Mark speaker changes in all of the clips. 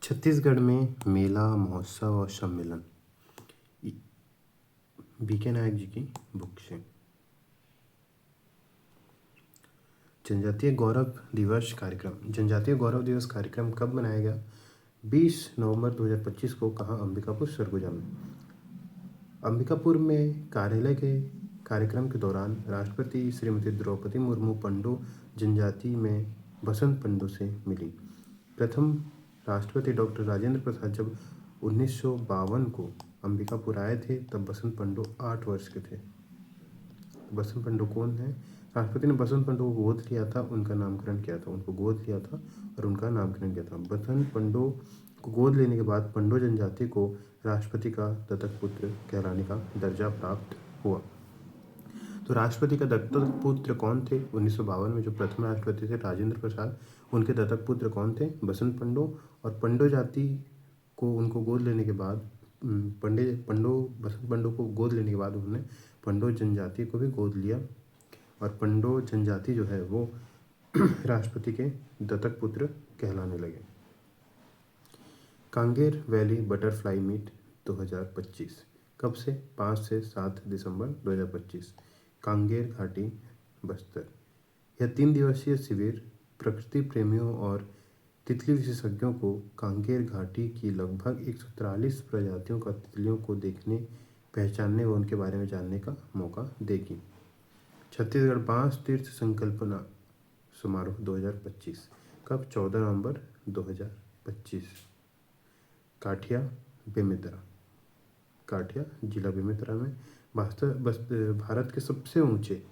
Speaker 1: छत्तीसगढ़ में मेला, महोत्सव और सम्मेलन। बीके नायक जी की बुक से। जनजातीय गौरव दिवस कार्यक्रम। जनजातीय गौरव दिवस कार्यक्रम कब मनाया गया? 20 नवंबर 2025 को। कहाँ? अंबिकापुर, सरगुजा में। अंबिकापुर में कार्यालय के कार्यक्रम के दौरान राष्ट्रपति श्रीमती द्रौपदी मुर्मू पंडो जनजाति में बसंत पंडो से मिली। प्रथम राष्ट्रपति डॉक्टर राजेंद्र प्रसाद जब 1952 को अंबिकापुर आए थे तब बसंत पंडो 8 वर्ष के थे। बसंत पंडो कौन है? राष्ट्रपति ने बसंत पंडो को गोद लिया था, उनका नामकरण किया था। उनको गोद लिया था और उनका नामकरण किया था। बसंत पंडो को गोद लेने के बाद पंडो जनजाति को राष्ट्रपति का दत्तक पुत्र कहलाने का दर्जा प्राप्त हुआ। तो राष्ट्रपति का दत्तक पुत्र कौन थे? 1952 में जो प्रथम राष्ट्रपति थे राजेंद्र प्रसाद, उनके दत्तक पुत्र कौन थे? बसंत पंडो। और पंडो जाति को उनको गोद लेने के बाद बसंत पंडो को गोद लेने के बाद उन्होंने पंडो जनजाति को भी गोद लिया और पंडो जनजाति जो है वो राष्ट्रपति के दत्तक पुत्र कहलाने लगे। कांगेर वैली बटरफ्लाई मीट 2025 कब से? 5 से 7 दिसंबर 2025, कांगेर घाटी, बस्तर। यह 3 दिवसीय शिविर प्रकृति प्रेमियों और तितली विशेषज्ञों को कांगेर घाटी की लगभग 143 प्रजातियों का तितलियों को देखने, पहचानने व उनके बारे में जानने का मौका देगी। छत्तीसगढ़ बांस तीर्थ संकल्पना समारोह 2025 कब? 14 नवंबर 2025, काठिया, बेमेतरा। काठिया जिला बेमेतरा में भारत के सबसे ऊंचे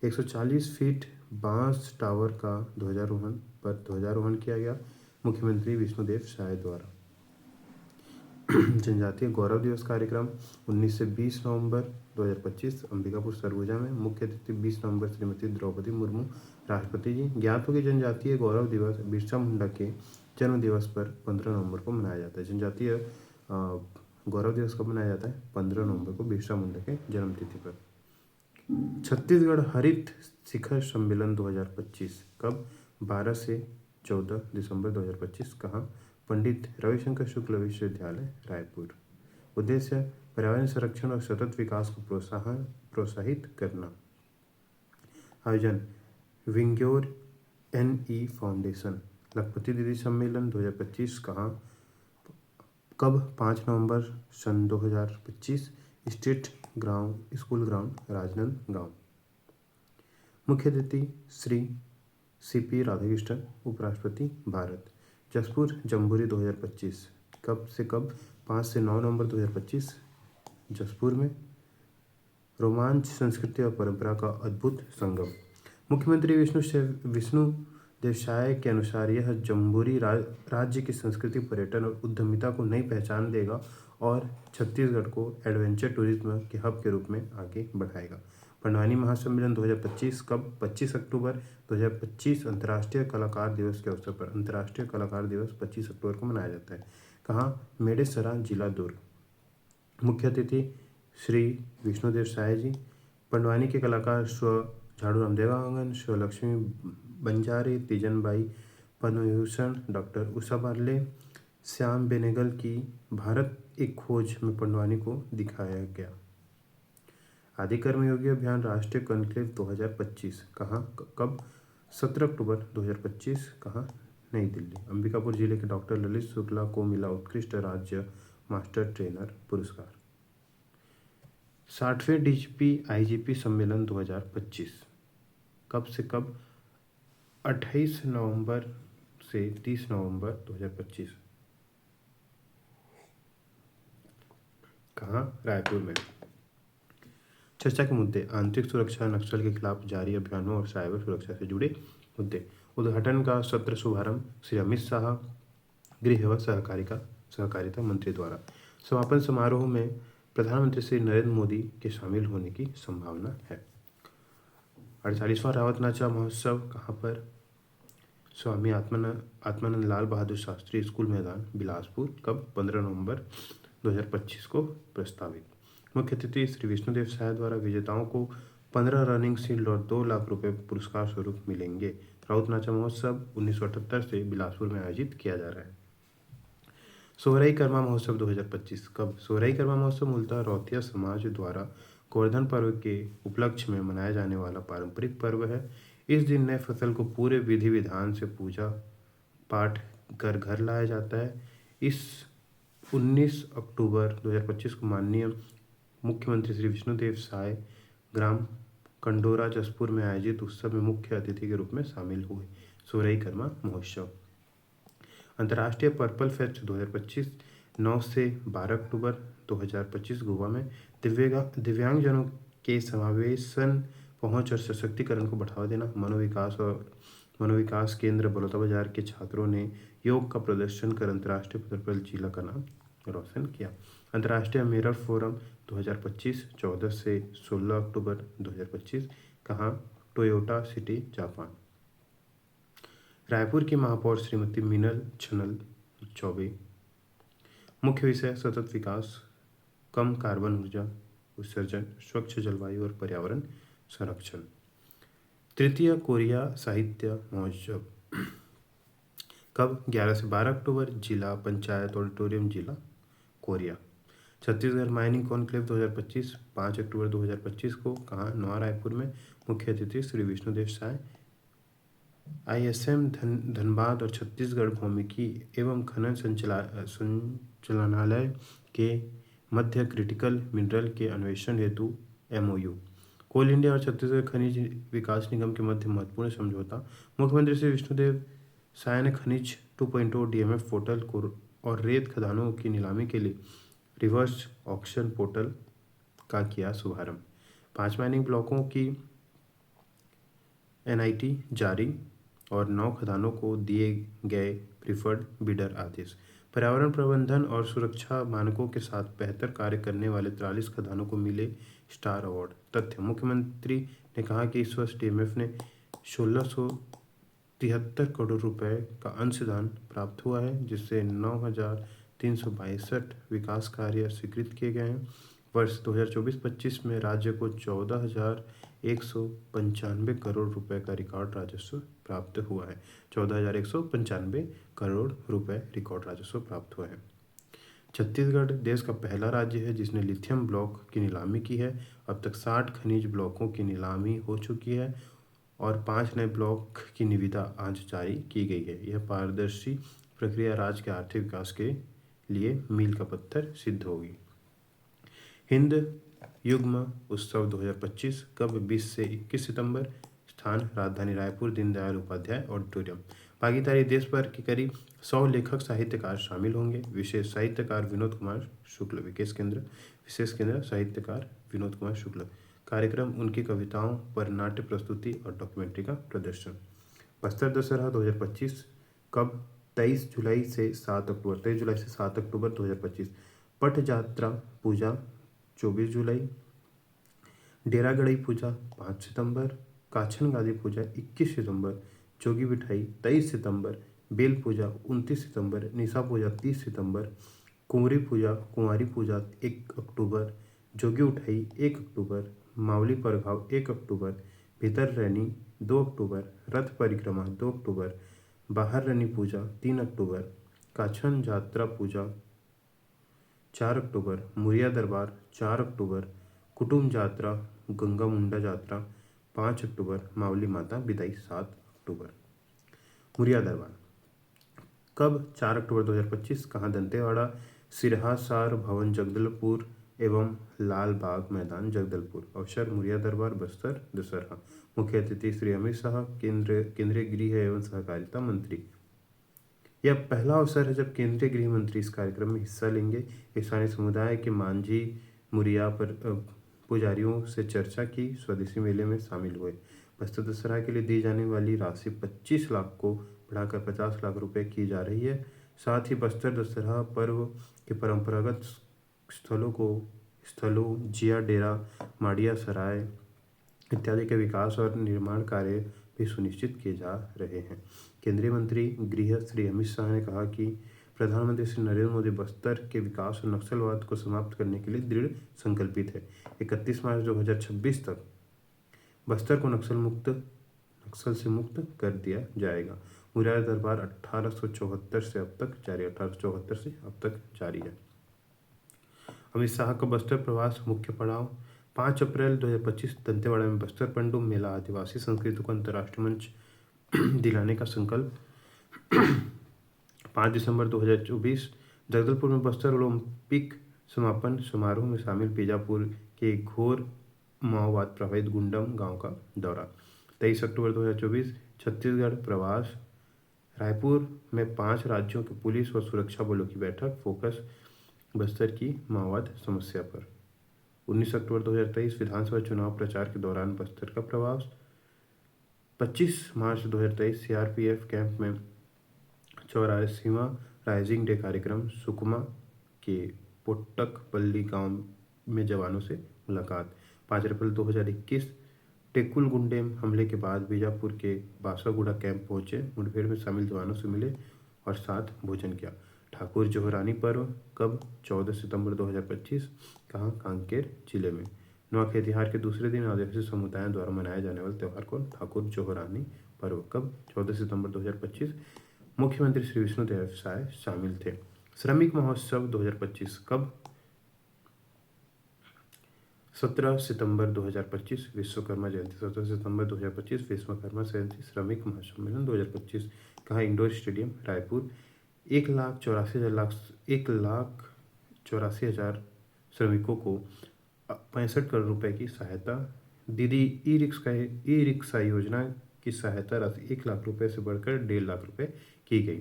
Speaker 1: 140 फीट बांस टावर का ध्वजारोहण किया गया मुख्यमंत्री विष्णुदेव साय द्वारा। जनजातीय गौरव दिवस कार्यक्रम 19 से 20 नवंबर 2025 अंबिकापुर, सरगुजा में। मुख्य अतिथि 20 नवंबर श्रीमती द्रौपदी मुर्मू, राष्ट्रपति जी। ज्ञात हो कि जनजातीय गौरव दिवस बिरसा मुंडा के जन्म दिवस पर 15 नवंबर को मनाया जाता है। जनजातीय गौरव दिवस कब मनाया जाता है? 15 नवंबर को बिरसा मुंडा के जन्म तिथि पर। छत्तीसगढ़ हरित शिखर सम्मेलन 2025 कब? 12 से 14 दिसंबर 2025, कहाँ? पंडित रविशंकर शुक्ल विश्वविद्यालय, रायपुर। उद्देश्य पर्यावरण संरक्षण और सतत विकास को प्रोत्साहित करना। आयोजन विंग्योर NE फाउंडेशन। लखपति दीदी सम्मेलन 2025 कहाँ? कब? 5 नवंबर सन 2025, स्कूल ग्राउंड, राजनांदगांव। मुख्य अतिथि श्री CP राधाकृष्णन, उपराष्ट्रपति, भारत। जसपुर जम्बूरी 2025 कब से कब? 5 से 9 नवंबर 2025, जसपुर में। रोमांच, संस्कृति और परंपरा का अद्भुत संगम। मुख्यमंत्री विष्णुदेव साय के अनुसार यह जम्बूरी राज्य की संस्कृति, पर्यटन और उद्यमिता को नई पहचान देगा और छत्तीसगढ़ को एडवेंचर टूरिज्म के हब के रूप में आगे बढ़ाएगा। पंडवानी महासम्मेलन 2025 कब? 25 अक्टूबर 2025 अंतर्राष्ट्रीय कलाकार दिवस के अवसर पर। अंतर्राष्ट्रीय कलाकार दिवस 25 अक्टूबर को मनाया जाता है। कहाँ? मेडेसरा, जिला दुर्ग। मुख्य अतिथि श्री विष्णुदेव साय जी। पंडवानी के कलाकार स्व झाड़ूराम देवांगन, स्व लक्ष्मी बंजारे, तीजनबाई, पद्मविभूषण डॉक्टर उषा बार्ले, श्याम बेनेगल की भारत एक खोज में पंडवानी को दिखाया गया। आदि कर्मयोगी अभियान राष्ट्रीय कॉन्क्लेव 2025 कहाँ? कब? 17 अक्टूबर 2025, कहाँ? नई दिल्ली। अंबिकापुर जिले के डॉक्टर ललित शुक्ला को मिला उत्कृष्ट राज्य मास्टर ट्रेनर पुरस्कार। 60वें DGP IGP सम्मेलन 2025 कब से कब? 28 नवंबर से 30 नवंबर 2025, कहाँ? रायपुर में। चर्चा के मुद्दे: आंतरिक सुरक्षा, नक्सल के खिलाफ जारी अभियानों और साइबर सुरक्षा से जुड़े मुद्दे। उद्घाटन का सत्र शुभारंभ श्री अमित शाह, गृह व सहकारिता मंत्री द्वारा। समापन समारोह में प्रधानमंत्री श्री नरेंद्र मोदी के शामिल होने की संभावना है। 48वां रावत नाचा महोत्सव कहाँ पर? स्वामी आत्मानंद लाल बहादुर शास्त्री स्कूल मैदान, बिलासपुर। कब? 15 नवंबर 2025 को प्रस्तावित। मुख्य अतिथि श्री विष्णुदेव साय द्वारा विजेताओं को 15 रनिंग शील्ड और 2 लाख रुपए पुरस्कार स्वरूप मिलेंगे। राउत नाचा महोत्सव 1978 से बिलासपुर में आयोजित किया जा रहा है। सोहराई कर्मा महोत्सव 2025 कब? सोहराई कर्मा महोत्सव मूलतः रौतिया समाज द्वारा गोवर्धन पर्व के उपलक्ष्य में मनाया जाने वाला पारंपरिक पर्व है। इस दिन नए फसल को पूरे विधि विधान से पूजा पाठ कर घर लाया जाता है। इस 19 अक्टूबर 2025 को माननीय मुख्यमंत्री श्री विष्णुदेव साय ग्राम कंडोरा जसपुर में आयोजित उत्सव में मुख्य अतिथि के रूप में शामिल हुए। सोहराई कर्मा महोत्सव। अंतर्राष्ट्रीय पर्पल फेस्ट 2025 9 से 12 अक्टूबर 2025 गोवा में दिव्यांगजनों के समावेशन, पहुंच और सशक्तिकरण को बढ़ावा देना। मनोविकास केंद्र बलौदाबाजार के छात्रों ने योग का प्रदर्शन कर अंतर्राष्ट्रीय पर्पल जिला का नाम रोशन किया। अंतर्राष्ट्रीय मिरर फोरम 2025 14 से 16 अक्टूबर 2025 कहाँ? Toyota city Japan. रायपुर की महापौर श्रीमती मीनल छनल चौबे। मुख्य विषय सतत विकास, कम कार्बन ऊर्जा उत्सर्जन, स्वच्छ जलवायु और पर्यावरण संरक्षण। तृतीय कोरिया साहित्य महोत्सव कब? 11 से 12 अक्टूबर जिला पंचायत ऑडिटोरियम जिला कोरिया। छत्तीसगढ़ माइनिंग कॉन्क्लेव 2025 5 अक्टूबर 2025 को कहाँ? नवा रायपुर में। मुख्य अतिथि श्री विष्णुदेव साय। ISM धनबाद और छत्तीसगढ़ भौमिकी एवं खनन संचालनालय के मध्य क्रिटिकल मिनरल के अन्वेषण हेतु MOU। कोल इंडिया और छत्तीसगढ़ खनिज विकास निगम के मध्य महत्वपूर्ण समझौता। मुख्यमंत्री श्री विष्णुदेव साय ने खनिज 2.0 DMF पोर्टल को और रेत खदानों की नीलामी के लिए रिवर्स ऑक्शन पोर्टल का किया शुभारंभ। 5 माइनिंग ब्लॉकों की NIT जारी और 9 खदानों को दिए गए प्रीफर्ड बिडर आदेश। पर्यावरण प्रबंधन और सुरक्षा मानकों के साथ बेहतर कार्य करने वाले 43 खदानों को मिले स्टार अवार्ड। तथ्य: मुख्यमंत्री ने कहा कि इस वर्ष DMF ने 1673 करोड़ रुपए का अंशदान प्राप्त हुआ है, जिससे 9,362 विकास कार्य स्वीकृत किए गए हैं। वर्ष 2024-25 में राज्य को 14,195 करोड़ रुपए का रिकॉर्ड राजस्व प्राप्त हुआ है। 14,195 करोड़ रुपए रिकॉर्ड राजस्व प्राप्त हुआ है। छत्तीसगढ़ देश का पहला राज्य है जिसने लिथियम ब्लॉक की नीलामी की है। अब तक 60 खनिज ब्लॉकों की नीलामी हो चुकी है और 5 नए ब्लॉक की निविदा आज जारी की गई है। यह पारदर्शी प्रक्रिया राज्य के आर्थिक विकास के लिए मील का पत्थर सिद्ध होगी। हिंद युग्म उत्सव 2025 कब? 20 से 21 सितंबर। स्थान: राजधानी रायपुर, दीनदयाल उपाध्याय ऑडिटोरियम। भागीदारी: देश भर के करीब 100 लेखक साहित्यकार शामिल होंगे। विशेष साहित्यकार विनोद कुमार शुक्ल। विशेष केंद्र साहित्यकार विनोद कुमार शुक्ल। कार्यक्रम: उनकी कविताओं पर नाट्य प्रस्तुति और डॉक्यूमेंट्री का प्रदर्शन। बस्तर दशहरा 2025 कब? 23 जुलाई से 7 अक्टूबर 2025। पट यात्रा पूजा 24 जुलाई। डेरा गड़ई पूजा 5 सितंबर। काछन गादी पूजा 21 सितंबर। जोगी बिठाई 23 सितंबर। बेल पूजा 29 सितंबर। निशा पूजा 30 सितंबर। कुंवारी पूजा 1 अक्टूबर। जोगी उठाई 1 अक्टूबर। मावली परघाव 1 अक्टूबर। भीतर रैनी 2 अक्टूबर। रथ परिक्रमा 2 अक्टूबर। बाहर रनी पूजा 3 अक्टूबर। काछन यात्रा पूजा 4 अक्टूबर। मुरिया दरबार 4 अक्टूबर। कुटुम्ब यात्रा गंगा मुंडा यात्रा 5 अक्टूबर। मावली माता विदाई 7 अक्टूबर। मुरिया दरबार कब? 4 अक्टूबर 2025 कहाँ? दंतेवाड़ा सिरहा सार भवन जगदलपुर एवं लाल बाग मैदान जगदलपुर। अवसर: मुरिया दरबार बस्तर दशहरा। मुख्य अतिथि श्री अमित शाह केंद्रीय गृह एवं सहकारिता मंत्री। यह पहला अवसर है जब केंद्रीय गृह मंत्री इस कार्यक्रम में हिस्सा लेंगे। स्थानीय समुदाय के मांझी मुरिया पर पुजारियों से चर्चा की, स्वदेशी मेले में शामिल हुए। बस्तर दशहरा के लिए दी जाने वाली राशि 25 लाख को बढ़ाकर 50 लाख रुपए की जा रही है। साथ ही बस्तर दशहरा पर्व के परंपरागत स्थलों जिया डेरा, माड़िया सराय इत्यादि के विकास और निर्माण कार्य भी सुनिश्चित किए जा रहे हैं। केंद्रीय मंत्री गृह श्री अमित शाह ने कहा कि प्रधानमंत्री श्री नरेंद्र मोदी बस्तर के विकास और नक्सलवाद को समाप्त करने के लिए दृढ़ संकल्पित है। 31 मार्च 2026 तक बस्तर को नक्सल से मुक्त कर दिया जाएगा। मुरार दरबार 1874 से अब तक जारी है। अमित शाह का बस्तर प्रवास मुख्य पड़ाव 5 अप्रैल 2025 दंतेवाड़ा में बस्तर पंडुम मेला आदिवासी संस्कृति को अंतर्राष्ट्रीय मंच दिलाने का संकल्प। 5 दिसंबर 2024 जगदलपुर में बस्तर ओलंपिक समापन समारोह में शामिल बीजापुर के घोर माओवाद प्रभावित गुंडम गांव का दौरा। 23 अक्टूबर 2024 छत्तीसगढ़ प्रवास। रायपुर में 5 राज्यों के पुलिस व सुरक्षा बलों की बैठक, फोकस बस्तर की माओवाद समस्या पर। 19 अक्टूबर 2023 विधानसभा चुनाव प्रचार के दौरान बस्तर का प्रवास। 25 मार्च 2023 सीआरपीएफ कैंप में 84वां राइजिंग डे कार्यक्रम। सुकमा के पोट्टकपल्ली गांव में जवानों से मुलाकात। 5 अप्रैल 2021 टेकुलगुंडेम हमले के बाद बीजापुर के बासागुड़ा कैंप पहुंचे, मुठभेड़ में शामिल जवानों से मिले और साथ भोजन किया। ठाकुर जोहरानी पर्व कब? 14 सितंबर 2025। कहाँ? कांकेर जिले में। नुआखाई तिहार के दूसरे दिन आदिवासी समुदायों द्वारा मनाया जाने वाला त्यौहार कौन? ठाकुर जोहरानी पर्व कब? 14 सितंबर 2025। मुख्यमंत्री श्री विष्णुदेव साय शामिल थे। श्रमिक महोत्सव 2025 कब? 17 सितंबर 2025 विश्वकर्मा जयंती। 17 सितंबर 2025 विश्वकर्मा जयंती। श्रमिक महासम्मेलन 2025 कहाँ? Indoor stadium Raipur. 1,84,000 श्रमिकों को 65 करोड़ रुपए की सहायता। दीदी ई रिक्शा योजना की सहायता राशि 1 लाख रुपए से बढ़कर 1.5 लाख रुपए की गई।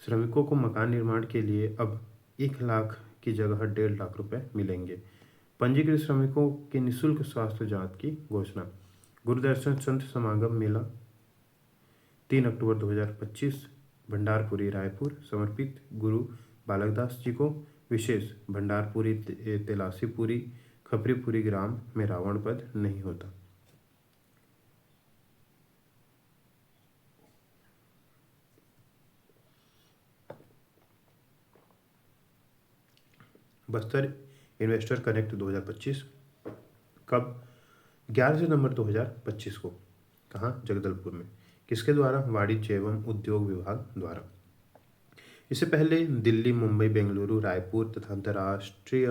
Speaker 1: श्रमिकों को मकान निर्माण के लिए अब 1 लाख की जगह 1.5 लाख रुपए मिलेंगे। पंजीकृत श्रमिकों के निःशुल्क स्वास्थ्य जांच की घोषणा। गुरुदर्शन संत समागम मेला 3 अक्टूबर 2025 भंडारपुरी रायपुर समर्पित गुरु बालकदास जी को। विशेष भंडारपुरी तेलासीपुरी खपरीपुरी ग्राम में रावण वध नहीं होता। बस्तर इन्वेस्टर कनेक्ट 2025 कब? 11 सितंबर 2025 को। कहाँ? जगदलपुर में। किसके द्वारा? वाणिज्य एवं उद्योग विभाग द्वारा। इससे पहले दिल्ली, मुंबई, बेंगलुरु, रायपुर तथा अंतर्राष्ट्रीय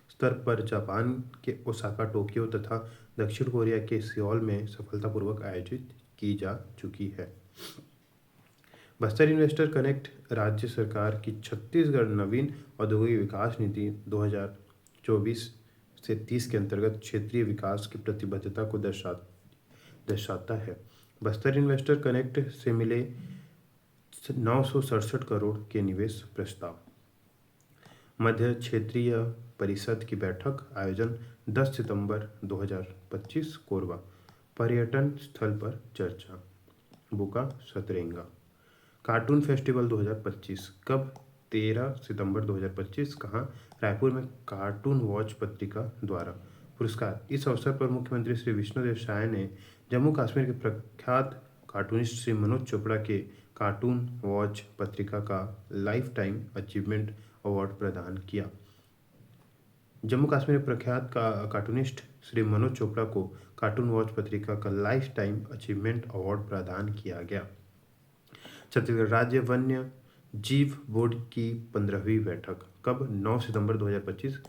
Speaker 1: स्तर पर जापान के ओसाका, टोक्यो तथा दक्षिण कोरिया के सियोल में सफलतापूर्वक आयोजित की जा चुकी है। बस्तर इन्वेस्टर कनेक्ट राज्य सरकार की छत्तीसगढ़ नवीन औद्योगिक विकास नीति 2024 से 30 के अंतर्गत क्षेत्रीय विकास की प्रतिबद्धता को दर्शाता है। बस्तर इन्वेस्टर कनेक्ट से मिले 967 करोड़ के निवेश प्रस्ताव। मध्य क्षेत्रीय परिषद की बैठक आयोजन 10 सितंबर 2025 कोरबा। पर्यटन स्थल पर चर्चा। बुका सतरेंगा। कार्टून फेस्टिवल 2025 कब? 13 सितंबर 2025 कहाँ? रायपुर में कार्टून वॉच पत्रिका द्वारा। पुरस्कार। इस अवसर पर मुख्यमंत्री श्री विष्णुदेव साय ने जम्मू कश्मीर के प्रख्यात कार्टूनिस्ट श्री मनोज चोपड़ा के कार्टून वॉच पत्रिका का लाइफ टाइम अचीवमेंट अवार्ड प्रदान किया। जम्मू कश्मीर प्रख्यात कार्टूनिस्ट श्री मनोज चोपड़ा को कार्टून वॉच पत्रिका का लाइफ टाइम अचीवमेंट अवार्ड प्रदान किया गया। छत्तीसगढ़ राज्य वन्य जीव बोर्ड की 15वीं बैठक कब? 9 सितंबर 2025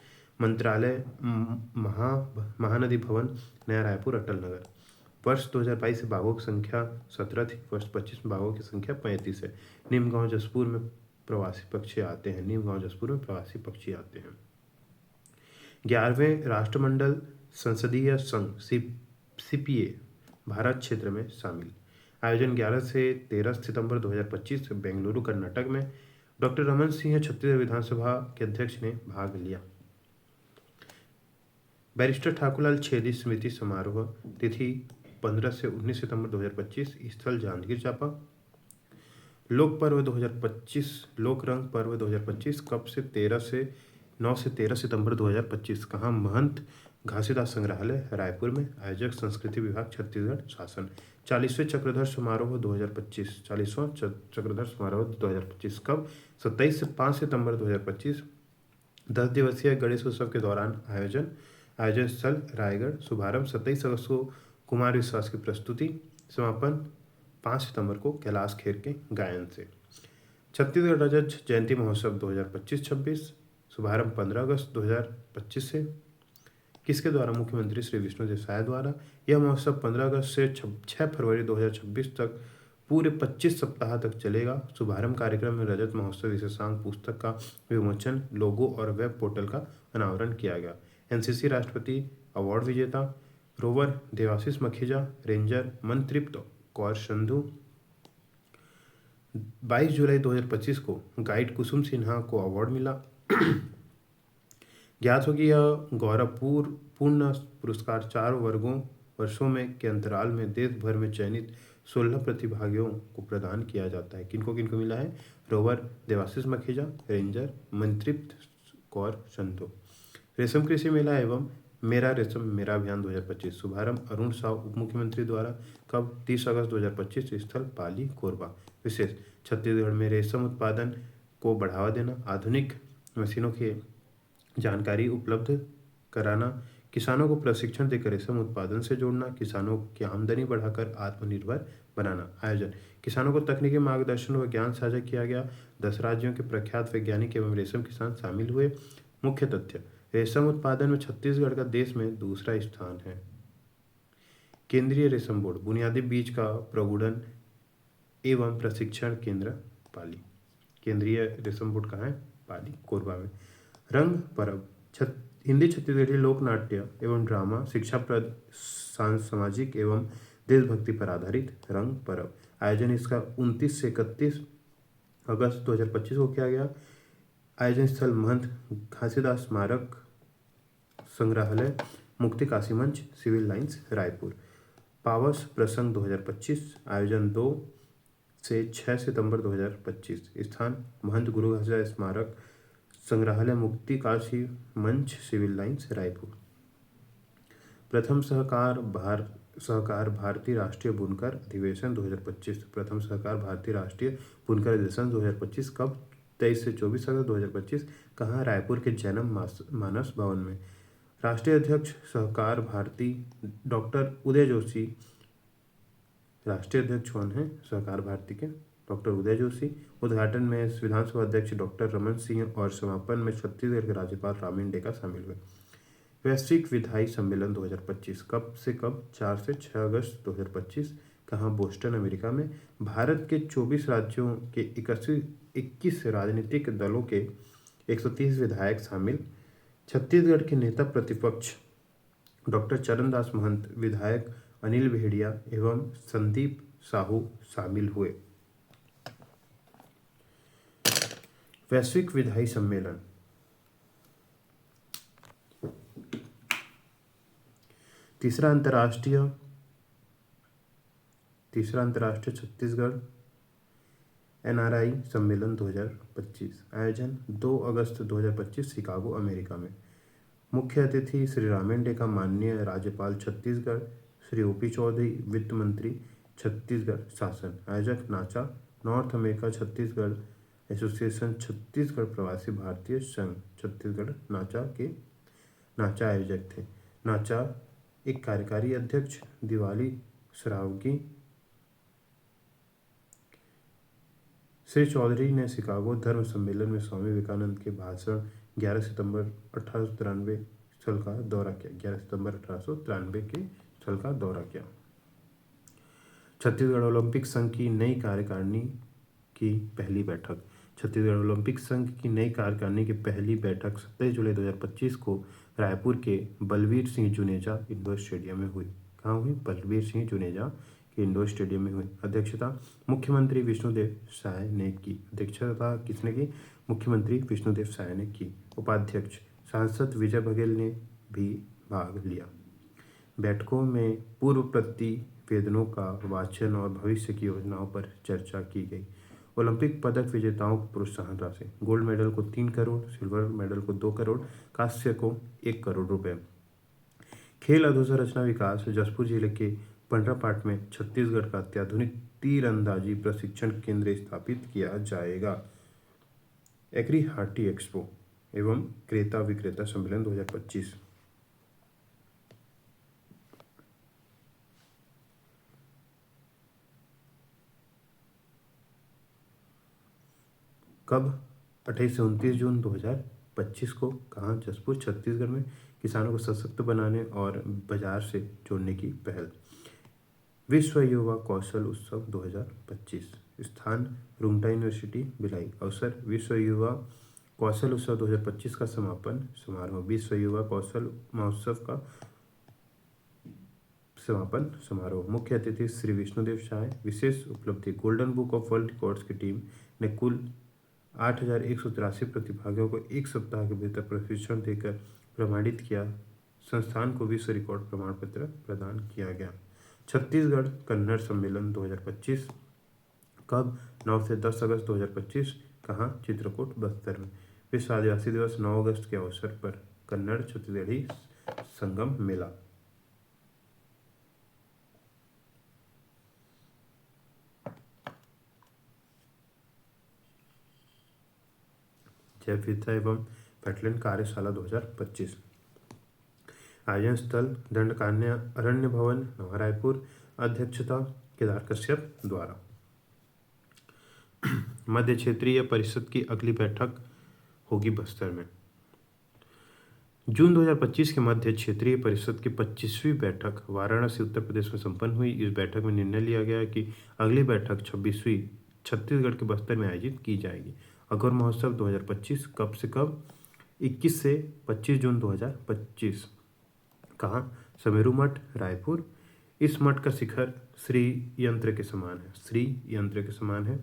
Speaker 1: मंत्रालय महानदी भवन नया रायपुर अटल नगर। वर्ष 2022 से बाघों की संख्या 17 थी, वर्ष 25 में बाघों की संख्या 35 है। नीमगांव जसपुर में प्रवासी पक्षी आते हैं। 11वें राष्ट्रमंडल संसदीय संघ सीपीए भारत क्षेत्र में शामिल। आयोजन 11 से 13 सितंबर 2025 बेंगलुरु कर्नाटक में। डॉक्टर रमन सिंह छत्तीसगढ़ विधानसभा के अध्यक्ष ने भाग लिया। बैरिस्टर ठाकुरलाल छेदी स्मृति समारोह तिथि 15 से 19 सितंबर 2025 स्थल जांजगीर चांपा। लोक पर्व 2025 लोक रंग पर्व 2025 कब? से 9 से 13 सितंबर 2025 कहाँ? महंत घासीदास संग्रहालय रायपुर में। आयोजक संस्कृति विभाग छत्तीसगढ़ शासन। 40वें चक्रधर समारोह 2025 40वां चक्रधर समारोह 2025 कब? 27 से 5 सितंबर 2025 10 दिवसीय गणेश उत्सव के दौरान आयोजन स्थल रायगढ़। शुभारंभ 27 अगस्त को कुमार विश्वास की प्रस्तुति। समापन 5 सितंबर को कैलाश खेर के गायन से। छत्तीसगढ़ रजत जयंती महोत्सव 2025-26 शुभारंभ 15 अगस्त 2025 से। किसके द्वारा? मुख्यमंत्री श्री विष्णुदेव साय द्वारा। यह महोत्सव 15 अगस्त से 6 फरवरी 2026 तक पूरे 25 सप्ताह तक चलेगा। शुभारंभ कार्यक्रम में रजत महोत्सव विशेषांक पुस्तक का विमोचन, लोगो और वेब पोर्टल का अनावरण किया गया। एनसीसी राष्ट्रपति अवार्ड विजेता रोवर देवाशीष मखीजा, रेंजर मनतृप्त कौर संधू। 22 जुलाई 2025 को गाइड कुसुम सिन्हा को अवार्ड मिला। ज्ञात हो कि यह गौरवपूर्ण पुरस्कार 4 वर्षों में के अंतराल में देश भर में चयनित 16 प्रतिभागियों को प्रदान किया जाता है। किनको किनको मिला है? Rover Devashish Makhija, ranger Mantript Kaur Sandhu. रेशम कृषि मेला एवं मेरा रेशम मेरा अभियान 2025 शुभारंभ अरुण साव उप मुख्यमंत्री द्वारा। कब? 30 अगस्त 2025 स्थल पाली कोरबा। विशेष छत्तीसगढ़ में रेशम उत्पादन को बढ़ावा देना, आधुनिक मशीनों की जानकारी उपलब्ध कराना, किसानों को प्रशिक्षण देकर रेशम उत्पादन से जोड़ना, किसानों की आमदनी बढ़ाकर आत्मनिर्भर बनाना। आयोजन किसानों को तकनीकी मार्गदर्शन व ज्ञान साझा किया गया। 10 राज्यों के प्रख्यात वैज्ञानिक एवं रेशम किसान शामिल हुए। मुख्य तथ्य: रेशम उत्पादन में छत्तीसगढ़ का देश में दूसरा स्थान है। केंद्रीय रेशम बोर्ड बुनियादी बीज का प्रगुणन एवं प्रशिक्षण केंद्र पाली। केंद्रीय रेशम बोर्ड कहाँ है? पाली कोरबा में। रंग पर्व हिंदी छत्तीसगढ़ी लोक नाट्य एवं ड्रामा शिक्षाप्रद सामाजिक एवं देशभक्ति पर आधारित रंग पर्व। आयोजन इसका 29 से 31 अगस्त 2025 को किया गया। आयोजन स्थल महंत घासीदास स्मारक संग्रहालय, मुक्ति काशी मंच, सिविल लाइंस, रायपुर। पावस प्रसंग 2025। आयोजन 2 से 6 सितंबर 2025। स्थान महंत गुरु घासीदास स्मारक संग्रहालय, मुक्ति काशी मंच, सिविल लाइंस, रायपुर। प्रथम सहकार भारतीय राष्ट्रीय बुनकर अधिवेशन 2025। प्रथम सहकार भारतीय राष्ट्रीय बुनकर अधिवेशन 2025 कब? 23 से 24 अगस्त 2025। कहाँ? रायपुर के जन्म मानस भवन में। राष्ट्रीय अध्यक्ष सहकार भारती डॉक्टर उदय जोशी। राष्ट्रीय अध्यक्ष कौन है सहकार भारती के? डॉक्टर उदय जोशी। उद्घाटन में विधानसभा अध्यक्ष डॉक्टर रमन सिंह और समापन में छत्तीसगढ़ के राज्यपाल रामीन डेका शामिल हुए। वैश्विक विधायी सम्मेलन 2025 कब से कब? 4 से 6 अगस्त 2025। कहाँ? बोस्टन, अमेरिका में। भारत के 24 राज्यों के 21 राजनीतिक दलों के 130 विधायक शामिल। छत्तीसगढ़ के नेता प्रतिपक्ष डॉक्टर चरणदास महंत, विधायक अनिल भेड़िया एवं संदीप साहू शामिल हुए। वैश्विक विधायी सम्मेलन तीसरा अंतर्राष्ट्रीय छत्तीसगढ़ NRI सम्मेलन 2025। आयोजन 2 अगस्त 2025 शिकागो, अमेरिका में। मुख्य अतिथि श्री रामीन डेका, माननीय राज्यपाल छत्तीसगढ़ श्री OP चौधरी, वित्त मंत्री छत्तीसगढ़ शासन। आयोजक नाचा north America Chhattisgarh association, Chhattisgarh प्रवासी भारतीय संघ छत्तीसगढ़ नाचा आयोजक थे। नाचा एक कार्यकारी अध्यक्ष दिवाली सरावगी। श्री चौधरी ने शिकागो धर्म सम्मेलन में स्वामी विवेकानंद के भाषण 11 सितंबर 1893 स्थल का दौरा किया। 11 सितंबर 1893 के स्थल का दौरा किया। छत्तीसगढ़ ओलंपिक संघ की नई कार्यकारिणी की पहली बैठक। छत्तीसगढ़ ओलंपिक संघ की नई कार्यकारिणी की पहली बैठक 27 जुलाई 2025 को रायपुर के बलवीर सिंह जुनेजा इंडोर स्टेडियम में हुई। कहाँ हुई? बलवीर सिंह जुनेजा के इंडोर स्टेडियम में हुई। अध्यक्षता मुख्यमंत्री विष्णुदेव साय ने की। अध्यक्षता किसने की? मुख्यमंत्री विष्णुदेव साय ने की। उपाध्यक्ष सांसद विजय बघेल ने भी भाग लिया। बैठकों में पूर्व प्रतिवेदनों का वाचन और भविष्य की योजनाओं पर चर्चा की गई। ओलंपिक पदक विजेताओं को प्रोत्साहन राशि। गोल्ड मेडल को 3 करोड़, सिल्वर मेडल को 2 करोड़, कांस्य को 1 करोड़ रुपए। खेल अधोसंरचना विकास। जशपुर जिले के पंडरापाट में छत्तीसगढ़ का अत्याधुनिक तीरंदाजी प्रशिक्षण केंद्र स्थापित किया जाएगा। एग्री हार्टी एक्सपो एवं क्रेता विक्रेता सम्मेलन 2025। कब? 28 से 29 जून 2025 को। कहाँ? जसपुर छत्तीसगढ़ में। किसानों को सशक्त बनाने और बाजार से जोड़ने की पहल। विश्व युवा कौशल उत्सव 2025। स्थान रुंगटा यूनिवर्सिटी भिलाई। अवसर विश्व युवा कौशल उत्सव 2025 का समापन समारोह। विश्व युवा कौशल महोत्सव का समापन समारोह। मुख्य अतिथि श्री विष्णुदेव साय। विशेष उपलब्धि golden book of world records की टीम ने कुल 8,183 प्रतिभागियों को एक सप्ताह के भीतर प्रशिक्षण देकर प्रमाणित किया। संस्थान को विश्व रिकॉर्ड प्रमाण पत्र प्रदान किया गया। छत्तीसगढ़ कन्नड़ सम्मेलन 2025। कब? 9 से 10 अगस्त 2025। कहाँ? चित्रकूट बस्तर में। विश्व आदिवासी दिवस 9 अगस्त के अवसर पर कन्नड़ छत्तीसगढ़ी संगम मेला। जैव विविधता एवं वेटलैंड कार्यशाला 2025। आयोजन स्थल दंडकारण्य अरण्य भवन नवा रायपुर। अध्यक्षता केदार कश्यप द्वारा। मध्य क्षेत्रीय परिषद की अगली बैठक होगी बस्तर में। जून 2025 के मध्य क्षेत्रीय परिषद की 25वीं बैठक वाराणसी उत्तर प्रदेश में संपन्न हुई। इस बैठक में निर्णय लिया गया कि अगली बैठक 26वीं छत्तीसगढ़ के बस्तर में आयोजित की जाएगी। अघोर महोत्सव 2025 कब से कब? 21 से 25 जून 2025। कहाँ? समेरू मठ रायपुर। इस मठ का शिखर श्री यंत्र के समान है। श्री यंत्र के समान है।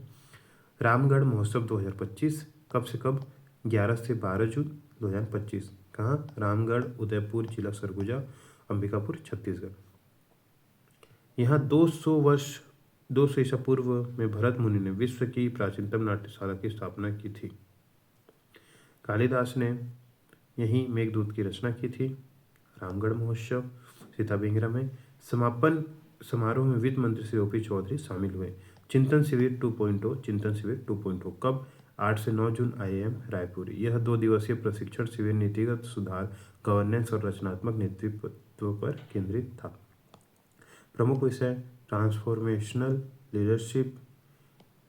Speaker 1: रामगढ़ महोत्सव 2025 कब से कब? 11 से 12 जून 2025। कहाँ? रामगढ़ उदयपुर जिला सरगुजा अंबिकापुर छत्तीसगढ़। यहाँ 200 ईसा पूर्व में भरत मुनि ने विश्व की प्राचीनतम नाट्यशाला की स्थापना की थी। कालिदास ने यहीं मेघदूत की रचना की थी। रामगढ़ महोत्सव सीताबिंगरा में। समापन समारोह में वित्त मंत्री श्री ओपी चौधरी शामिल हुए। चिंतन शिविर 2.0। चिंतन शिविर 2.0 कब? 8 से 9 जून IIM रायपुर। यह 2 दिवसीय प्रशिक्षण शिविर नीतिगत सुधार, गवर्नेंस और रचनात्मक नेतृत्व पर केंद्रित था। प्रमुख विषय transformational leadership,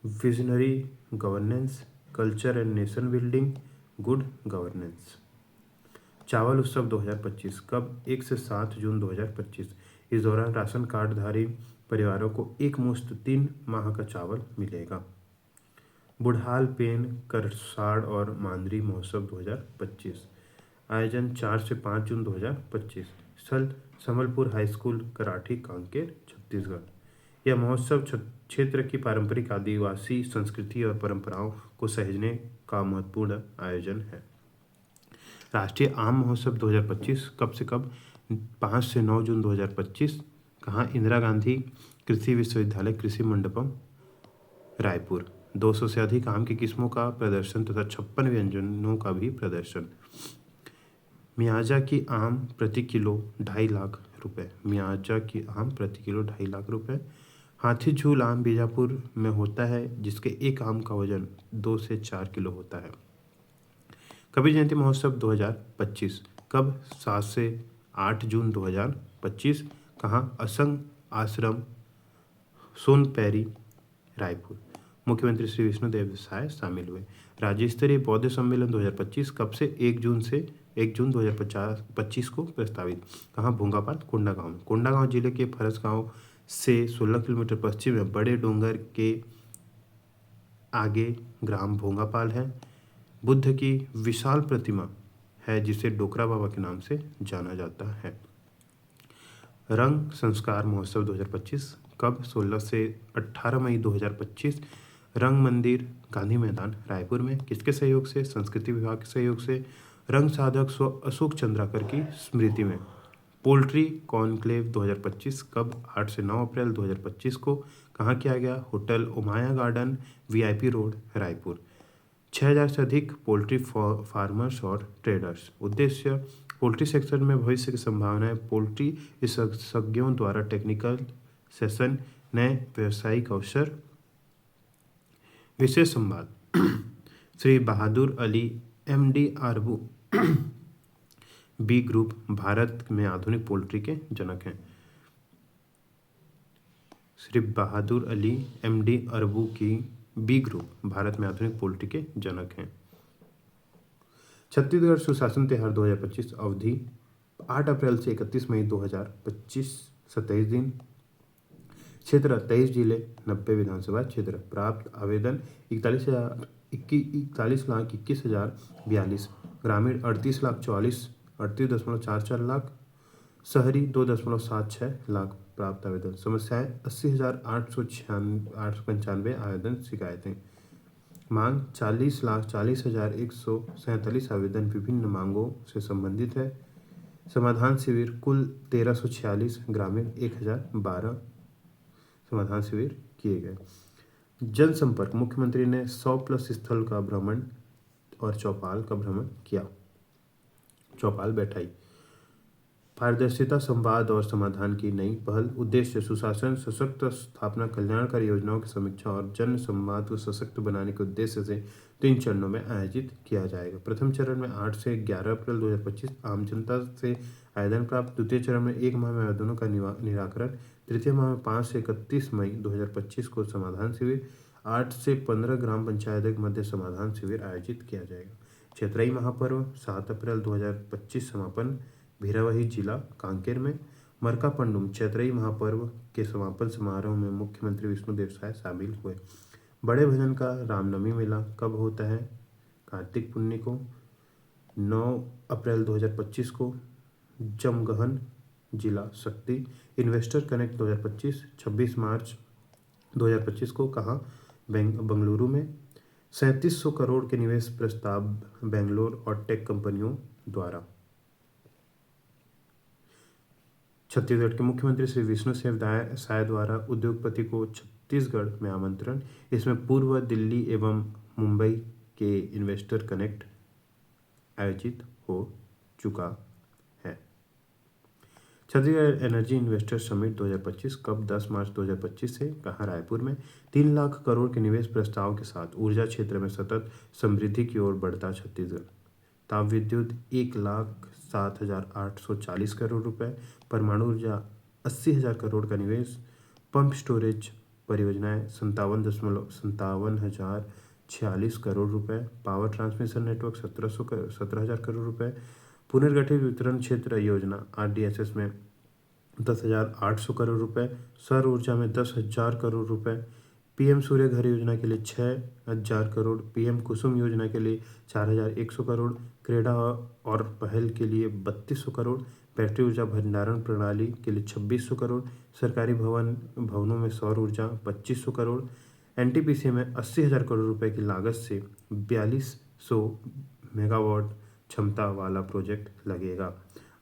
Speaker 1: visionary governance, culture and nation building, good governance. चावल उत्सव 2025 कब? 1 से 7 जून 2025। इस दौरान राशन कार्डधारी परिवारों को एक मुश्त 3 माह का चावल मिलेगा। बुढ़ाल पेन करसाड़ और मांदरी महोत्सव 2025। आयोजन 4 से 5 जून 2025। स्थल संबलपुर हाई स्कूल कराठी कांकेर छत्तीसगढ़। यह महोत्सव क्षेत्र की पारंपरिक आदिवासी संस्कृति और परंपराओं को सहेजने का महत्वपूर्ण आयोजन है। राष्ट्रीय आम महोत्सव 2025 कब से कब? 5 से 9 जून 2025। कहाँ? इंदिरा गांधी कृषि विश्वविद्यालय कृषि मंडपम रायपुर। 200 से अधिक आम की किस्मों का प्रदर्शन तथा 56 व्यंजनों का भी प्रदर्शन। मियाजा की आम प्रति किलो 2.5 लाख रुपए। मियाजा की आम प्रति किलो 2.5 लाख रुपए। हाथी झूल आम बीजापुर में होता है, जिसके एक आम का वजन 2 से 4 किलो होता है। कबीर जयंती महोत्सव 2025 कब? 7 से 8 जून 2025। कहाँ? असंग आश्रम सोनपैरी रायपुर। मुख्यमंत्री श्री विष्णुदेव साय शामिल हुए। राज्य स्तरीय बौद्ध सम्मेलन 2025 कब से? 1 जून 2025 को प्रस्तावित। कहाँ? भोंगापाल कोंडागांव में। कोंडागांव जिले के फरस गांव से 16 किलोमीटर पश्चिम में बड़े डोंगर के आगे ग्राम भोंगापाल है। बुद्ध की विशाल प्रतिमा है जिसे डोकरा बाबा के नाम से जाना जाता है। रंग संस्कार महोत्सव 2025 कब? 16 से 18 मई 2025। रंग मंदिर गांधी मैदान रायपुर में। किसके सहयोग से? संस्कृति विभाग के सहयोग से। रंग साधक स्व अशोक चंद्राकर की स्मृति में। पोल्ट्री कॉन्क्लेव 2025 कब? 8 से 9 अप्रैल 2025 को। कहाँ किया गया? Hotel Umaya garden VIP road Raipur. 6000 से अधिक पोल्ट्री फार्मर्स और ट्रेडर्स। उद्देश्य पोल्ट्री सेक्टर में भविष्य की संभावनाएं, पोल्ट्री विशेषज्ञों द्वारा टेक्निकल सेशन, नए व्यावसायिक अवसर। विशेष संवाद Shri Bahadur Ali MD Arbu B group Bharat में आधुनिक पोल्ट्री के जनक हैं। श्री बहादुर अली MD अरबू की बी ग्रुप भारत में आधुनिक पोल्ट्री के जनक हैं। छत्तीसगढ़ सुशासन त्योहार 2025 अवधि 8 अप्रैल से 31 मई 2025 27 दिन। क्षेत्र 23 जिले 90 विधानसभा क्षेत्र। प्राप्त आवेदन 41,21,42 ग्रामीण 38,44,38.44 लाख, शहरी 2.76 लाख प्राप्त आवेदन। समस्याएं 80,895 आवेदन शिकायतें। मांग 40,40,147 आवेदन विभिन्न मांगों से संबंधित है। समाधान शिविर कुल 1346 ग्रामीण 1012 समाधान शिविर किए गए। जनसंपर्क मुख्यमंत्री ने 100+ स्थल का भ्रमण और चौपाल का भ्रमण किया। चौपाल बैठाई पारदर्शिता संवाद और समाधान की नई पहल। उद्देश्य सुशासन सशक्त स्थापना कल्याणकारी योजनाओं की समीक्षा और जन संवाद को सशक्त बनाने के उद्देश्य से 3 चरणों में आयोजित किया जाएगा। प्रथम चरण में 8 से 11 अप्रैल 2025 आम जनता से आवेदन प्राप्त। द्वितीय चरण में 1 माह में आवेदनों का निराकरण। तृतीय माह में 5 से 31 मई 2025 को समाधान शिविर। 8 से 15 ग्राम पंचायतों के मध्य समाधान शिविर आयोजित किया जाएगा। क्षेत्रीय महापर्व 7 अप्रैल 2025 समापन भीरावही जिला कांकेर में। मरका पंडुम क्षेत्रीय महापर्व के समापन समारोह में मुख्यमंत्री विष्णुदेव साय शामिल हुए। बड़े भजन का रामनवमी मेला कब होता है? कार्तिक पुण्य को 9 अप्रैल 2025 को। जमगहन जिला शक्ति इन्वेस्टर कनेक्ट 2025 26 मार्च 2025 को। कहाँ? बेंगलुरु में। 3700 करोड़ के निवेश प्रस्ताव बेंगलोर और टेक कंपनियों द्वारा। छत्तीसगढ़ के मुख्यमंत्री श्री विष्णुदेव साय द्वारा उद्योगपति को छत्तीसगढ़ में आमंत्रण। इसमें पूर्व दिल्ली एवं मुंबई के इन्वेस्टर कनेक्ट आयोजित हो चुका है। छत्तीसगढ़ एनर्जी इन्वेस्टर समिट 2025 कब? 10 मार्च 2025 से। कहाँ? रायपुर में। 3 लाख करोड़ के निवेश प्रस्ताव के साथ ऊर्जा क्षेत्र में सतत समृद्धि की ओर बढ़ता छत्तीसगढ़। ताप विद्युत 1,07,840 करोड़ रुपए। परमाणु ऊर्जा 80,000 करोड़ का निवेश। पंप स्टोरेज परियोजनाएं 57,57,046 करोड़ रुपए। पावर ट्रांसमिशन नेटवर्क 17,000 करोड़ रुपए। पुनर्गठित वितरण क्षेत्र योजना RDSS में 10,800 करोड़ रुपए। सौर ऊर्जा में 10,000 करोड़ रुपए। PM सूर्य घर योजना के लिए 6,000 करोड़। PM कुसुम योजना के लिए 4,100 करोड़। क्रेडा और पहल के लिए 3200 करोड़। बैटरी ऊर्जा भंडारण प्रणाली के लिए 2600 करोड़। सरकारी भवनों में सौर ऊर्जा 2500 करोड़। NTPC में 80,000 करोड़ रुपए की लागत से 4200 मेगावाट क्षमता वाला प्रोजेक्ट लगेगा।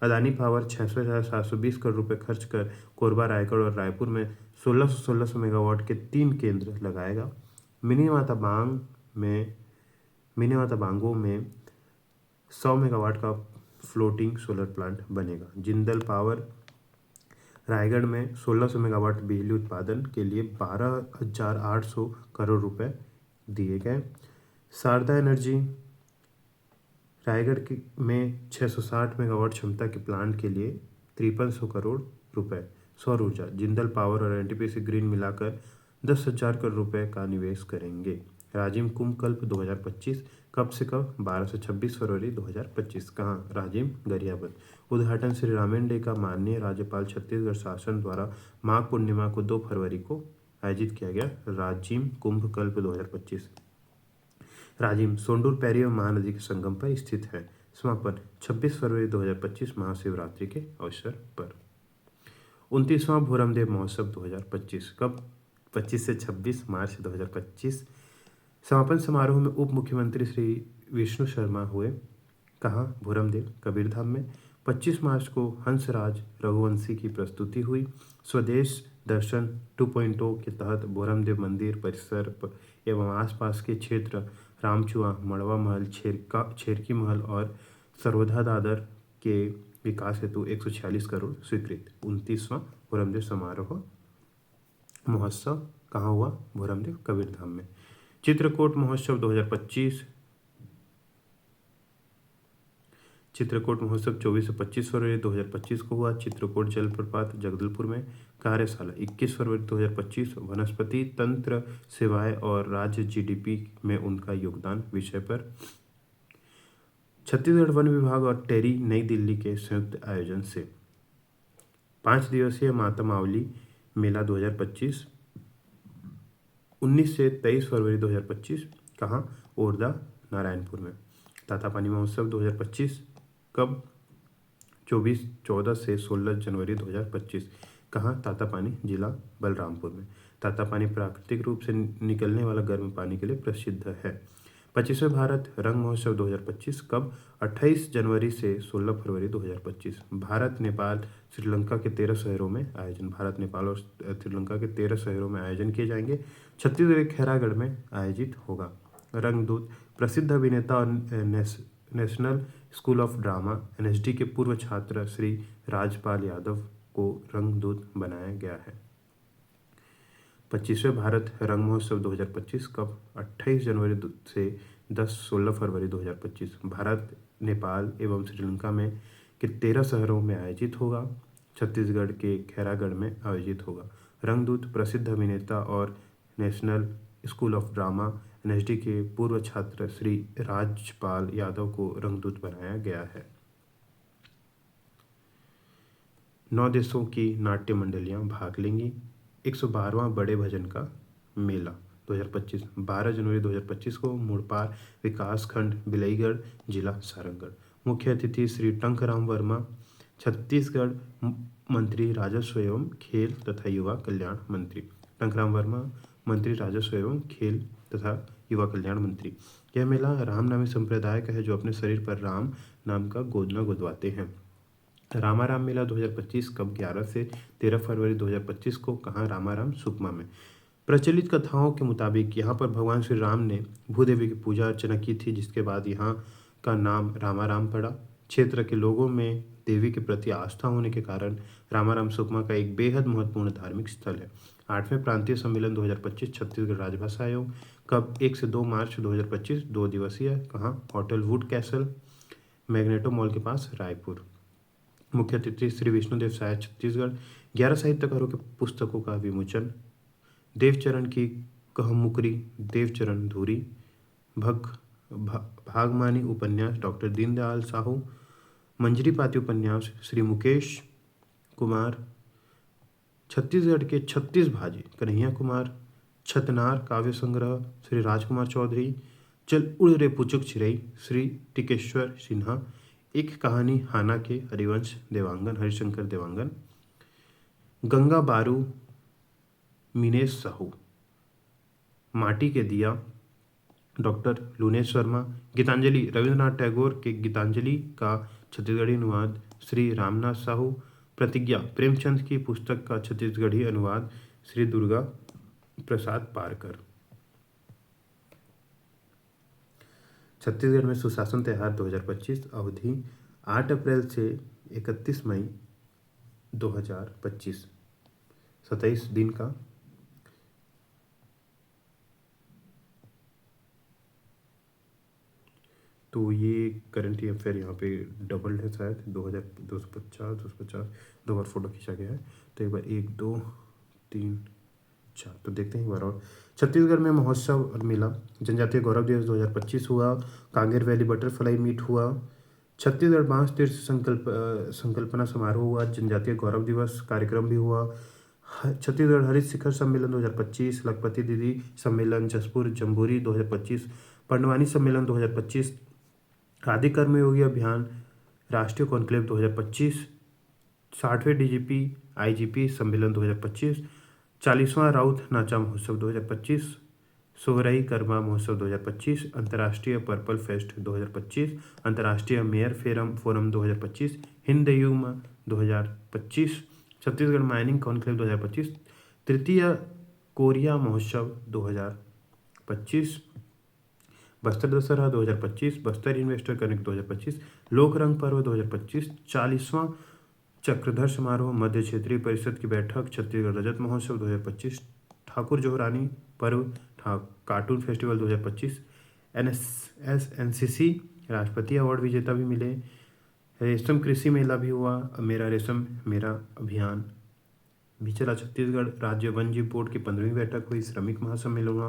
Speaker 1: अदानी पावर 66,720 करोड़ रुपए खर्च कर कोरबा, रायगढ़ और रायपुर में 1600 मेगावाट के 3 केंद्र लगाएगा। मिनी माता बांगो में 100 मेगावाट का फ्लोटिंग सोलर प्लांट बनेगा। जिंदल पावर रायगढ़ में 1600 मेगावाट बिजली उत्पादन के लिए 12,800 करोड़ रुपए दिए गए। शारदा एनर्जी रायगढ़ में 660 मेगावाट क्षमता के प्लांट के लिए 5300 करोड़ रुपए। सौर ऊर्जा जिंदल पावर और NTPC ग्रीन मिलाकर 10,000 करोड़ रुपए का निवेश करेंगे। राजिम कुंभ कल्प 2025 कब से कब? 12 से 26 फरवरी 2025। कहाँ? राजिम गरियाबंद। उद्घाटन श्री रामेंडे का माननीय राज्यपाल छत्तीसगढ़ शासन द्वारा माघ पूर्णिमा को 2 फरवरी को आयोजित किया गया राजिम कुंभ कल्प 2025। राजिम सोंडूर पैरियो महानदी के संगम पर स्थित है। समापन 26 फरवरी 2025 महाशिवरात्रि के अवसर पर। 29वां भोरमदेव महोत्सव 2025 कब? 25 से 26 मार्च 2025। समापन समारोह में उप मुख्यमंत्री श्री विष्णु शर्मा हुए। कहाँ? भोरमदेव कबीरधाम में। 25 मार्च को हंसराज रघुवंशी की प्रस्तुति हुई। स्वदेश दर्शन 2.0 के तहत भोरमदेव मंदिर परिसर एवं आसपास के क्षेत्र रामचुआ, मड़वा महल, छेरकी महल और सर्वोधा दादर के विकास हेतु 146 करोड़ स्वीकृत। 29वां भोरमदेव समारोह महोत्सव कहाँ हुआ? भोरमदेव कबीरधाम में। चित्रकूट महोत्सव 2025 चित्रकूट महोत्सव 24 से 25 फरवरी 2025 को हुआ। चित्रकूट जलप्रपात जगदलपुर में। कार्यशाला 21 फरवरी 2025। वनस्पति तंत्र सेवाएं और राज्य जीडीपी में उनका योगदान विषय पर छत्तीसगढ़ वन विभाग और टेरी नई दिल्ली के संयुक्त आयोजन से 5 दिवसीय माता मावली मेला 2025 19 से 23 फरवरी 2025। कहाँ? ओरदा नारायणपुर में। तातापानी महोत्सव 2025 कब? 14 से 16 जनवरी 2025। कहाँ? तातापानी जिला बलरामपुर में। तातापानी प्राकृतिक रूप से निकलने वाला गर्म पानी के लिए प्रसिद्ध है। 25वें भारत रंग महोत्सव 2025 कब? 28 जनवरी से 16 फरवरी 2025। भारत नेपाल श्रीलंका के 13 शहरों में आयोजन। भारत नेपाल और श्रीलंका के 13 शहरों में आयोजन किए जाएंगे। छत्तीसगढ़ के खैरागढ़ में आयोजित होगा। रंगदूत प्रसिद्ध अभिनेता और national school of drama NSD के पूर्व छात्र श्री राजपाल यादव को रंगदूत बनाया गया है। 25वें भारत रंग महोत्सव 2025 कब? 28 जनवरी से 16 फरवरी 2025। भारत नेपाल एवं श्रीलंका में के 13 शहरों में आयोजित होगा। छत्तीसगढ़ के खैरागढ़ में आयोजित होगा। रंगदूत प्रसिद्ध अभिनेता और national school of drama NSD के पूर्व छात्र श्री राजपाल यादव को रंगदूत बनाया गया है। 9 देशों की नाट्य मंडलियां भाग लेंगी। 112वां बड़े भजन का मेला 2025 12 जनवरी 2025 को मुड़पार विकासखंड बिलईगढ़ जिला सारंगढ़। मुख्य अतिथि श्री टंकराम वर्मा, छत्तीसगढ़ मंत्री राजस्व एवं खेल तथा युवा कल्याण मंत्री। टंकराम वर्मा मंत्री राजस्व एवं खेल तथा युवा कल्याण मंत्री। यह मेला रामनामी संप्रदाय का है जो अपने शरीर पर राम नाम का गोदना गोदवाते हैं। रामाराम मेला 2025 कब? 11 से 13 फरवरी 2025 को। कहाँ? रामाराम सुकमा में। प्रचलित कथाओं के मुताबिक यहाँ पर भगवान श्री राम ने भूदेवी की पूजा अर्चना की थी, जिसके बाद यहाँ का नाम रामाराम पड़ा। क्षेत्र के लोगों में देवी के प्रति आस्था होने के कारण रामाराम सुकमा का एक बेहद महत्वपूर्ण धार्मिक स्थल है। 8वें प्रांतीय सम्मेलन 2025 छत्तीसगढ़ राजभाषा आयोग कब? 1 से 2 मार्च 2025 2 दिवसीय। कहाँ? Hotel would castle magneto mall के पास रायपुर। मुख्य अतिथि श्री विष्णुदेव साय छत्तीसगढ़। 11 साहित्यकारों के पुस्तकों का विमोचन। देवचरण की कहमुकरी, देवचरण धूरी, भागमानी उपन्यास डॉक्टर दीनदयाल साहू, मंजरी पाती उपन्यास श्री मुकेश कुमार, छत्तीसगढ़ के 36 भाजी कन्हैया कुमार, छतनार काव्य संग्रह श्री राजकुमार चौधरी, चल उड़ रे पुचुक चिरई श्री टिकेश्वर सिन्हा, एक कहानी हाना के हरिवंश देवांगन हरिशंकर देवांगन, गंगा बारू मीनेश साहू, माटी के दिया डॉक्टर लुनेश शर्मा, गीतांजलि रविंद्रनाथ टैगोर के गीतांजलि का छत्तीसगढ़ी अनुवाद श्री रामनाथ साहू, प्रतिज्ञा प्रेमचंद की पुस्तक का छत्तीसगढ़ी अनुवाद श्री दुर्गा प्रसाद पारकर। छत्तीसगढ़ में सुशासन त्यौहार 2025 अवधि 8 अप्रैल से 31 मई 2025 27 दिन का। तो ये करंट अफेयर यहाँ पे डबल्ड है, शायद 2250 2 बार फोटो खींचा गया है। तो एक बार 1 2 3 4 तो देखते हैं एक बार और। छत्तीसगढ़ में महोत्सव और मेला। जनजातीय गौरव दिवस 2025 हुआ। कांगेर वैली बटरफ्लाई मीट हुआ। छत्तीसगढ़ बांस तीर्थ संकल्पना समारोह हुआ। जनजातीय गौरव दिवस कार्यक्रम भी हुआ। छत्तीसगढ़ हरित शिखर सम्मेलन 2025, लखपति दीदी सम्मेलन जसपुर जम्बूरी 2025, पंडवानी सम्मेलन 2025, आदि कर्मयोगी अभियान राष्ट्रीय कॉन्क्लेव 2025, 60वें डीजीपी आईजीपी सम्मेलन 2025, 40वां राउत नाचा महोत्सव 2025, सोहराई कर्मा महोत्सव 2025, अंतर्राष्ट्रीय पर्पल फेस्ट 2025, अंतर्राष्ट्रीय मेयर फोरम 2025, हिंद युग 2025, छत्तीसगढ़ माइनिंग कॉन्क्लेव 2025, तृतीय कोरिया महोत्सव 2025, बस्तर दशहरा 2025, बस्तर इन्वेस्टर कनेक्ट 2025, लोक रंग पर्व 2025, 40वां चक्रधर समारोह मध्य क्षेत्रीय परिषद की बैठक, छत्तीसगढ़ रजत महोत्सव 2025, ठाकुर जोहरानी पर्व कार्टून फेस्टिवल 2025, एनसीसी राष्ट्रपति अवार्ड विजेता भी मिले। रेशम कृषि मेला भी हुआ। मेरा रेशम मेरा अभियान भी चला। छत्तीसगढ़ राज्य वन जीव बोर्ड की 15वीं बैठक हुई। श्रमिक महासम्मेलन हुआ।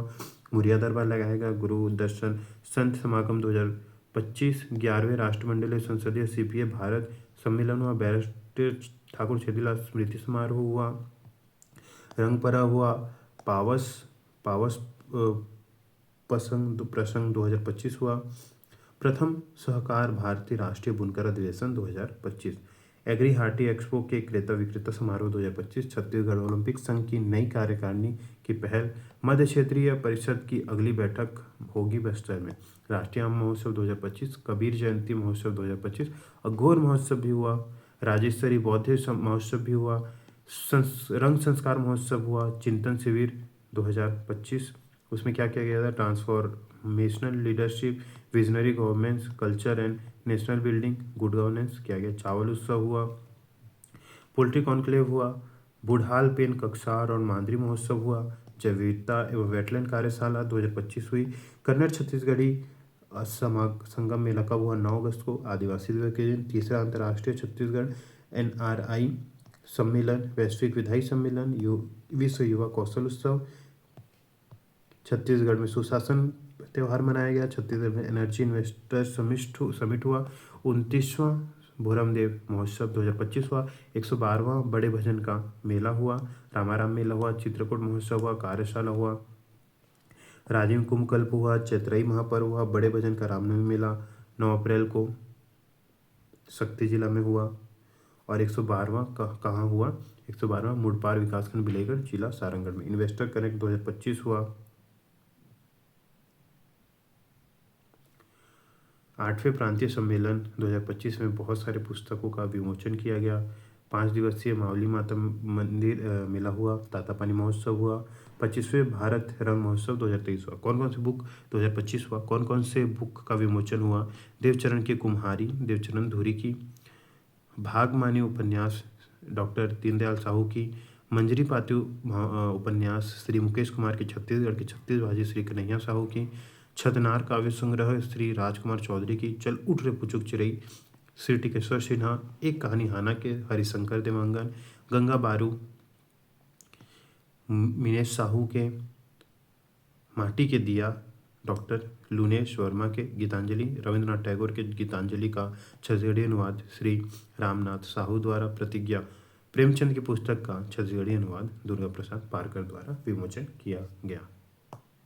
Speaker 1: मुरिया दरबार लगाया गया। गुरु दर्शन संत समागम 2025। 11वें राष्ट्रमंडलीय संसदीय सीपीए भारत सम्मेलन हुआ। बैरिस्टर ठाकुर छेदीलाल स्मृति समारोह हुआ। रंग पर्व हुआ। पावस पावस प्रसंग 2025 हुआ। प्रथम सहकार भारतीय राष्ट्रीय बुनकर अधिवेशन 2025। एग्री हार्टी एक्सपो के क्रेता विक्रेता समारोह 2025। छत्तीसगढ़ ओलंपिक संघ की नई कार्यकारिणी की पहल। मध्य क्षेत्रीय परिषद की अगली बैठक होगी बस्तर में। राष्ट्रीय आम महोत्सव 2025। कबीर जयंती महोत्सव 2025। अघोर महोत्सव भी हुआ। राज्य स्तरीय बौद्ध महोत्सव भी हुआ। रंग संस्कार महोत्सव हुआ। चिंतन शिविर 2025। उसमें क्या किया गया था? Transformational leadership, visionary governance, culture and national building, good governance किया गया। चावल उत्सव हुआ। पोल्ट्री कॉन्क्लेव हुआ। बुढ़ाल पेन कक्षार और मांदरी महोत्सव हुआ। जैव विविधता एवं वेटलैंड कार्यशाला 2025 हुई। कन्नड़ छत्तीसगढ़ी संगम मेला कब हुआ? 9 अगस्त को, आदिवासी दिवस के दिन। तीसरा अंतर्राष्ट्रीय छत्तीसगढ़ NRI सम्मेलन, वैश्विक विधायी सम्मेलन, विश्व युवा कौशल उत्सव। छत्तीसगढ़ में सुशासन त्यौहार मनाया गया। छत्तीसगढ़ में एनर्जी इन्वेस्टर समिट हुआ। 29वां भोरमदेव महोत्सव 2025 हुआ। 112वां बड़े भजन का मेला हुआ। रामाराम मेला हुआ। चित्रकूट महोत्सव हुआ। कार्यशाला हुआ। राजिम कुंभकल्प हुआ। चैत्रई महापर्व हुआ। बड़े भजन का रामनवमी मेला 9 अप्रैल को शक्ति जिला में हुआ। और 112वां कहाँ हुआ? 112वां मुड़पार विकासखंड बिलेगढ़ जिला सारंगढ़ में। इन्वेस्टर कनेक्ट 2025 हुआ। 8वें प्रांतीय सम्मेलन 2025 में बहुत सारे पुस्तकों का विमोचन किया गया। 5 दिवसीय मावली माता मंदिर मेला हुआ। तातापानी महोत्सव हुआ। 25वें भारत रंग महोत्सव 2023 हुआ। कौन कौन से बुक 2025 हुआ? कौन कौन से बुक का विमोचन हुआ? देवचरण की कुम्हारी, देवचरण धुरी की। भागमानी उपन्यास डॉक्टर दीनदयाल साहू की। मंजरी पाती उपन्यास श्री मुकेश कुमार की। छत्तीसगढ़ की 36 बाजी श्री कन्हैया साहू की। छतनार काव्य संग्रह श्री राजकुमार चौधरी की। चल उठ रे पुचुक चिरई श्री टिकेश्वर सिन्हा। एक कहानी हाना के हरिशंकर देवांगन। गंगा बारू मिनेश साहू के। माटी के दिया डॉक्टर लुनेश वर्मा के। गीतांजलि रविंद्रनाथ टैगोर के गीतांजलि का छत्तीसगढ़ी अनुवाद श्री रामनाथ साहू द्वारा। प्रतिज्ञा प्रेमचंद की पुस्तक का छत्तीसगढ़ी अनुवाद दुर्गा प्रसाद पारकर द्वारा विमोचन किया गया।